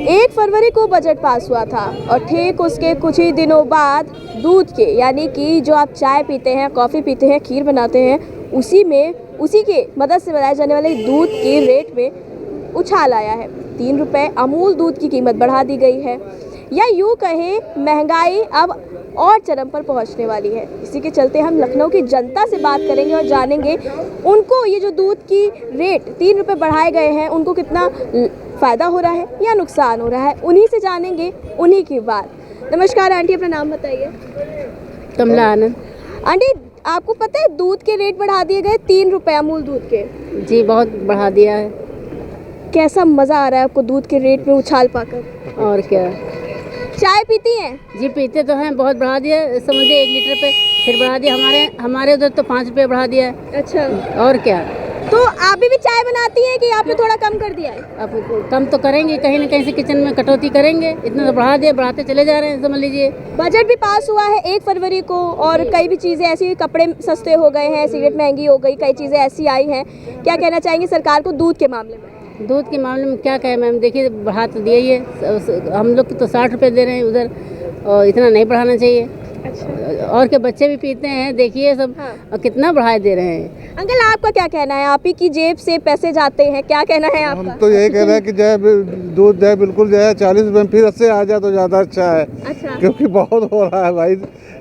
1 फरवरी को budget pass हुआ था और ठीक उसके कुछ ही दिनों बाद दूध के यानी कि जो आप चाय पीते हैं, कॉफ़ी पीते हैं, खीर बनाते हैं, उसी के मदद से बनाए जाने वाले दूध के रेट में उछाल आया है। 3 रुपये अमूल दूध की कीमत बढ़ा दी गई है, या यूँ कहें महंगाई अब और चरम पर पहुंचने वाली है। इसी के चलते हम लखनऊ की जनता से बात करेंगे और जानेंगे उनको ये जो दूध की रेट 3 रुपये बढ़ाए गए हैं, उनको कितना फ़ायदा हो रहा है या नुकसान हो रहा है, उन्हीं से जानेंगे, उन्हीं की बात। नमस्कार आंटी, अपना नाम बताइए। कमला आनंद। आंटी, आपको पता है दूध के रेट बढ़ा दिए गए 3 रुपये अमूल दूध के? जी बहुत बढ़ा दिया है। कैसा मज़ा आ रहा है आपको दूध के रेट में उछाल पाकर? और क्या, चाय पीती हैं? जी पीते तो हैं, बहुत बढ़ा दिया, समझिए 1 लीटर पे फिर बढ़ा दिया। हमारे उधर तो 5 रुपये बढ़ा दिया है। अच्छा, और क्या। तो आप भी चाय बनाती हैं कि आपने थोड़ा कम कर दिया है? अब कम तो करेंगे, कहीं ना कहीं से किचन में कटौती करेंगे। इतना तो बढ़ा दिया, बढ़ाते चले जा रहे हैं, समझ लीजिए। बजट भी पास हुआ है 1 फरवरी को और कई भी चीज़ें ऐसी, कपड़े सस्ते हो गए हैं, सिगरेट महंगी हो गई, कई चीज़ें ऐसी आई हैं। क्या कहना चाहेंगे सरकार को दूध के मामले में? दूध के मामले में क्या कहें मैम, देखिए बढ़ा तो दिया ही है। हम लोग तो 60 रुपये दे रहे हैं उधर, और इतना नहीं बढ़ाना चाहिए। अच्छा। और के बच्चे भी पीते हैं, देखिए सब। हाँ। कितना बढ़ाए दे रहे हैं। अंकल, आपका क्या कहना है? आप ही की जेब से पैसे जाते हैं, क्या कहना है आपका? हम तो यही कह रहे हैं कि जो है दूध जो है बिल्कुल जो है 40 रुपये में फिर 80 आ जाए तो ज़्यादा अच्छा है। अच्छा। क्योंकि बहुत हो रहा है भाई,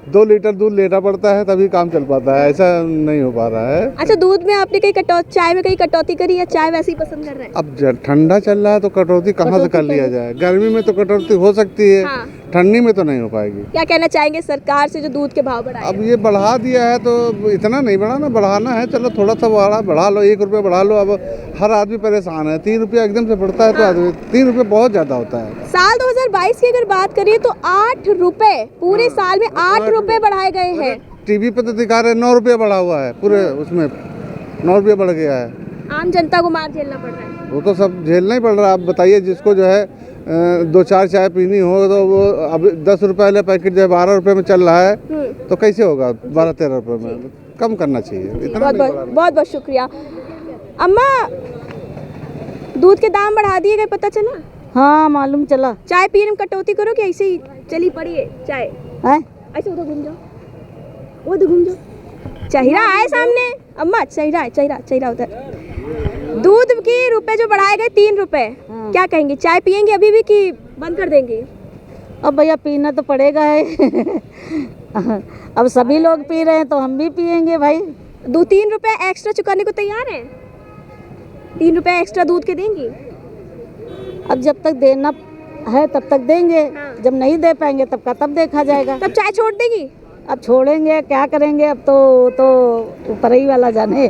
2 लीटर दूध लेना पड़ता है तभी काम चल पाता है, ऐसा नहीं हो पा रहा है। अच्छा, दूध में आपने चाय में कहीं कटौती करी या चाय वैसे ही पसंद कर रहे हैं? अब ठंडा चल रहा है तो कटौती कहाँ से कर लिया जाए? गर्मी में तो कटौती हो सकती है, हाँ। ठंडी में तो नहीं हो पाएगी। क्या कहना चाहेंगे सरकार से जो दूध के भाव बढ़ाए? अब ये बढ़ा दिया है तो इतना नहीं बढ़ाना, बढ़ाना है चलो थोड़ा सा बढ़ा लो, 1 रुपये बढ़ा लो। अब हर आदमी परेशान है, 3 रुपया एकदम से बढ़ता है तो आदमी 3 रुपये बहुत ज़्यादा होता है। साल 2022 की अगर बात करें तो 8 रुपये, पूरे साल में 8 रुपये बढ़ाए गए हैं। टीवी पे तो दिखा रहे 9 रुपये बढ़ा हुआ है, पूरे उसमें 9 रुपये बढ़ गया है। आम जनता को मार झेलना पड़ रहा है। वो तो सब झेलना ही पड़ रहा है। आप बताइए, जिसको जो है 2-4 चाय पीनी हो तो वो अब 10 रुपये वाले पैकेट जो है 12 रुपये में चल रहा है, तो कैसे होगा 12-13 रुपये में? कम करना चाहिए, इतना बहुत नहीं बहुत बहुत बहुत शुक्रिया। अम्मा, दूध के दाम बढ़ा दिए गए, पता चला? हाँ मालूम चला चाय पीने में कटौती करो कि ऐसे ही चली पड़ी है चाय? है। ऐसे उधर घूम जाओ, उधर घूम जाओ। चहिरा आए सामने अम्मा, चहिरा उधर। दूध के रुपए जो बढ़ाए गए 3 रुपए, क्या कहेंगे? चाय पियेंगे अभी भी कि बंद कर देंगे? अब भैया पीना तो पड़ेगा है। अब सभी लोग पी रहे हैं तो हम भी पियेंगे भाई। 2-3 रुपए एक्स्ट्रा चुकाने को तैयार हैं? 3 रुपए एक्स्ट्रा दूध के देंगी? अब जब तक देना है तब तक देंगे, हाँ। जब नहीं दे पाएंगे तब का तब देखा जाएगा। तब चाय छोड़ देंगी? अब छोड़ेंगे क्या करेंगे, अब तो ऊपर ही वाला जाने।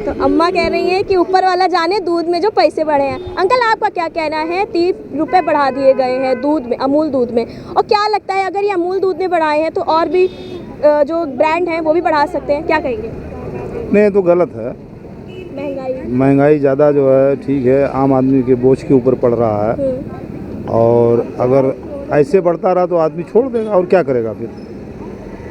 तो अम्मा कह रही हैं कि ऊपर वाला जाने, दूध में जो पैसे बढ़े हैं। अंकल, आपका क्या कहना है? 3 रुपए बढ़ा दिए गए हैं दूध में, अमूल दूध में, और क्या लगता है अगर ये अमूल दूध ने बढ़ाए हैं तो और भी जो ब्रांड हैं वो भी बढ़ा सकते हैं, क्या कहेंगे? नहीं, तो गलत है। महंगाई ज़्यादा जो है, ठीक है, आम आदमी के बोझ के ऊपर पड़ रहा है, और अगर ऐसे बढ़ता रहा तो आदमी छोड़ देगा और क्या करेगा फिर।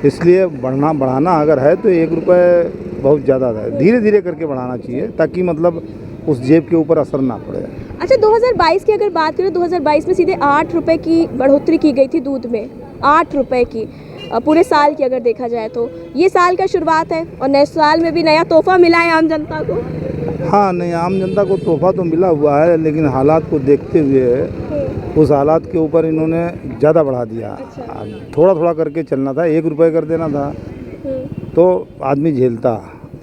इसलिए बढ़ाना अगर है तो 1 रुपये बहुत ज़्यादा है, धीरे धीरे करके बढ़ाना चाहिए ताकि मतलब उस जेब के ऊपर असर ना पड़े। अच्छा, 2022 की अगर बात करें, 2022 में सीधे 8 रुपए की बढ़ोतरी की गई थी दूध में, 8 रुपए की। पूरे साल की अगर देखा जाए तो ये साल का शुरुआत है और नए साल में भी नया तोहफा मिला है आम जनता को। हाँ, नहीं, आम जनता को तोहफा तो मिला हुआ है, लेकिन हालात को देखते हुए उस हालात के ऊपर इन्होंने ज़्यादा बढ़ा दिया। अच्छा। थोड़ा थोड़ा करके चलना था, 1 रुपये कर देना था तो आदमी झेलता।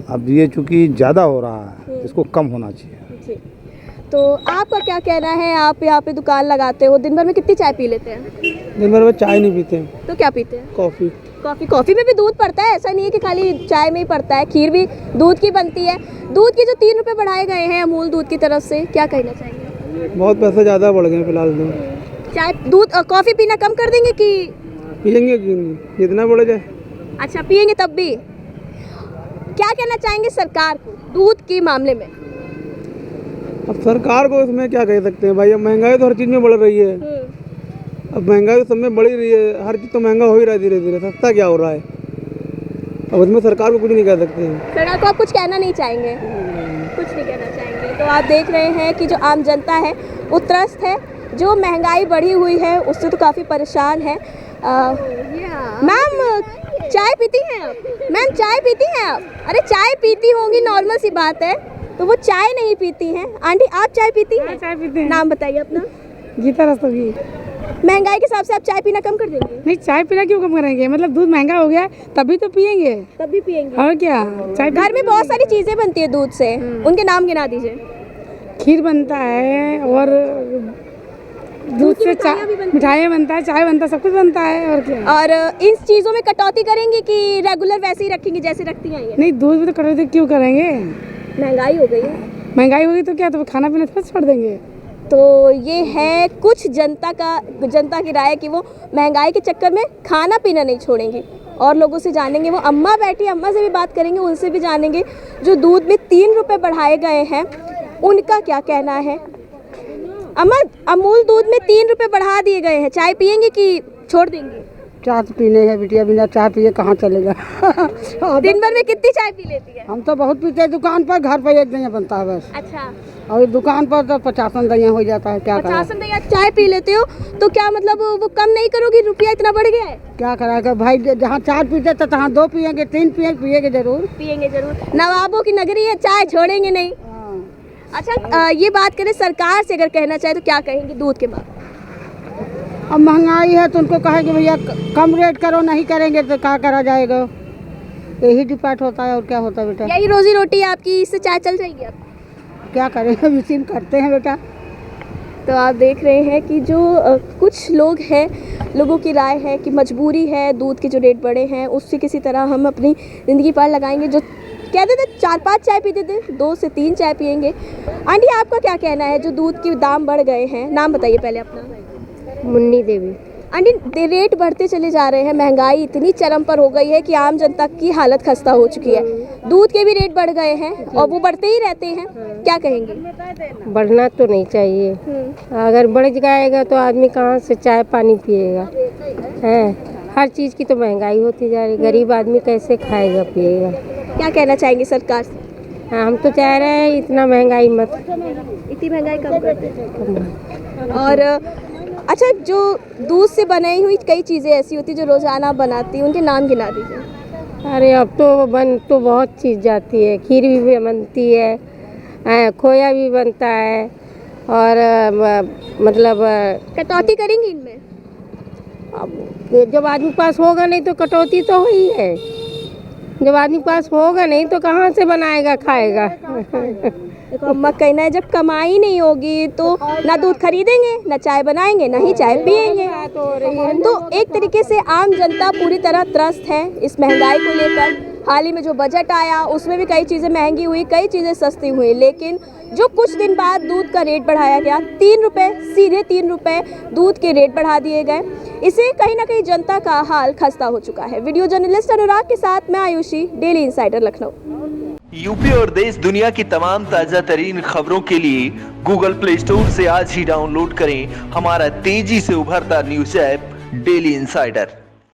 अब ये चूँकि ज़्यादा हो रहा है, इसको कम होना चाहिए। जी, तो आपका क्या कहना है? आप यहाँ पे दुकान लगाते हो, दिन भर में कितनी चाय पी लेते हैं? दिन भर में चाय नहीं पीते, तो क्या पीते हैं? कॉफ़ी। कॉफ़ी में भी दूध पड़ता है, ऐसा नहीं है कि खाली चाय में ही पड़ता है, खीर भी दूध की बनती है। दूध के जो 3 रुपए बढ़ाए गए हैं अमूल दूध की तरफ से, क्या कहना चाहिए? बहुत पैसे ज़्यादा बढ़ गए फिलहाल तो। चाय, दूध और कॉफ़ी पीना कम कर देंगे कि पियेंगे क्यों नहीं, जितना बढ़ जाए। अच्छा, पियेंगे तब भी? क्या कहना चाहेंगे सरकार को दूध के मामले में? अब सरकार को इसमें क्या कह सकते हैं भाई, अब महंगाई तो हर चीज़ में बढ़ रही है। अब महंगाई तो सब में बढ़ ही रही है, हर चीज़ तो महंगा हो ही रहा है धीरे धीरे, सस्ता क्या हो रहा है। अब उसमें सरकार को कुछ नहीं कह सकते हैं। सरकार को आप कुछ कहना नहीं चाहेंगे? कुछ नहीं कहना चाहेंगे। तो आप देख रहे हैं कि जो आम जनता है वो त्रस्त है, जो महंगाई बढ़ी हुई है उससे तो काफ़ी परेशान है। मैम चाय पीती हैं आप? मैम चाय पीती हैं आप? अरे चाय पीती होंगी, नॉर्मल सी बात है, तो वो चाय नहीं पीती हैं। आंटी आप चाय पीती हैं? चाय पीते हैं। नाम बताइए अपना। गीता रस्तोगी। महंगाई के हिसाब से आप चाय पीना कम कर देंगे? नहीं, चाय पीना क्यों कम करेंगे? मतलब दूध महंगा हो गया है तभी तो पियेंगे। तब भी पियेंगे? और क्या, चाय घर में बहुत सारी चीज़ें बनती है दूध से, उनके नाम गिना दीजिए। खीर बनता है और दूध से मिठाइयाँ बनता है, चाय बनता है, सब कुछ बनता है। और क्या, और इन चीज़ों में कटौती करेंगे कि रेगुलर वैसे ही रखेंगे जैसे रखती हैं ये? नहीं, दूध में तो कटौती क्यों करेंगे? महंगाई हो गई है। महंगाई होगी तो क्या, तो खाना पीना थोड़ा छोड़ देंगे? तो ये है कुछ जनता की राय कि वो महंगाई के चक्कर में खाना पीना नहीं छोड़ेंगे। और लोगों से जानेंगे, वो अम्मा बैठी, अम्मा से भी बात करेंगे, उनसे भी जानेंगे जो दूध में 3 रुपए बढ़ाए गए हैं उनका क्या कहना है। अम्मा, अमूल दूध में 3 रुपए बढ़ा दिए गए हैं, चाय पियेंगे कि छोड़ देंगे? चाय तो पीने है बिटिया, बिना चाय पिए कहाँ चलेगा। दिन भर में कितनी चाय पी लेती है? हम तो बहुत पीते हैं, दुकान पर, घर पर एक दही बनता है बस। अच्छा, और दुकान पर तो 50 दही हो जाता है, क्या करें? 50 दही चाय पी लेते हो तो क्या मतलब वो कम नहीं करोगी? रुपया इतना बढ़ गया है। क्या कराएगा भाई, जहाँ चाय पीते तो तहाँ 2 पियेंगे, 3 पियेंगे जरूर। पियेंगे जरूर, नवाबों की नगरी है, चाय छोड़ेंगे नहीं। अच्छा, ये बात करें सरकार से अगर कहना चाहे तो क्या कहेंगे दूध के बाद? अब महंगाई है तो उनको कहेंगे भैया कम रेट करो, नहीं करेंगे तो क्या करा जाएगा? यही डिपेंड होता है, और क्या होता है बेटा? यही रोजी रोटी आपकी, इससे चाय चल जाएगी आप? क्या करेंगे, मशीन करते हैं बेटा। तो आप देख रहे हैं कि जो कुछ लोग हैं, लोगों की राय है कि मजबूरी है, दूध के जो रेट बढ़े हैं उससे किसी तरह हम अपनी ज़िंदगी पार लगाएंगे। जो कहते थे 4-5 चाय पीते थे, 2 से 3 चाय पियेंगे। आंटी आपका क्या कहना है जो दूध के दाम बढ़ गए हैं? नाम बताइए पहले अपना। मुन्नी देवी। आंटी रेट बढ़ते चले जा रहे हैं, महंगाई इतनी चरम पर हो गई है कि आम जनता की हालत खस्ता हो चुकी है। दूध के भी रेट बढ़ गए हैं और वो बढ़ते ही रहते हैं, क्या कहेंगे? बढ़ना तो नहीं चाहिए, अगर बढ़ जाएगा तो आदमी कहाँ से चाय पानी पिएगा? है, हर चीज़ की तो महंगाई होती जा रही, गरीब आदमी कैसे खाएगा पिएगा? क्या कहना चाहेंगे सरकार से? हाँ, हम तो चाह रहे हैं इतना महंगाई मत, इतनी महंगाई कम कर दें। और अच्छा, जो दूध से बनाई हुई कई चीज़ें ऐसी होती जो रोज़ाना बनाती हैं, उनके नाम गिना दीजिए। अरे अब तो बन तो बहुत चीज़ जाती है, खीर भी बनती है, खोया भी बनता है, और मतलब कटौती करेंगी इनमें? अब जब आदमी पास होगा नहीं तो कटौती तो हुई है, जब आदमी पास होगा नहीं तो कहाँ से बनाएगा खाएगा? देखो अम्मा कहना है, जब कमाई नहीं होगी तो ना दूध खरीदेंगे, ना चाय बनाएंगे, ना ही चाय पियेंगे। तो एक तरीके से आम जनता पूरी तरह त्रस्त है इस महंगाई को लेकर। हाल ही में जो बजट आया उसमें भी कई चीज़ें महंगी हुई, कई चीज़ें सस्ती हुई, लेकिन जो कुछ दिन बाद दूध का रेट बढ़ाया गया, 3 रुपये, सीधे 3 रुपये दूध के रेट बढ़ा दिए गए, इससे कहीं ना कहीं जनता का हाल खस्ता हो चुका है। वीडियो जर्नलिस्ट अनुराग के साथ मैं Ayushi, daily insider Lucknow. UP और देश दुनिया की तमाम ताजा तरीन खबरों के लिए गूगल प्ले स्टोर से आज ही डाउनलोड करें हमारा तेजी से उभरता न्यूज ऐप डेली इंसाइडर।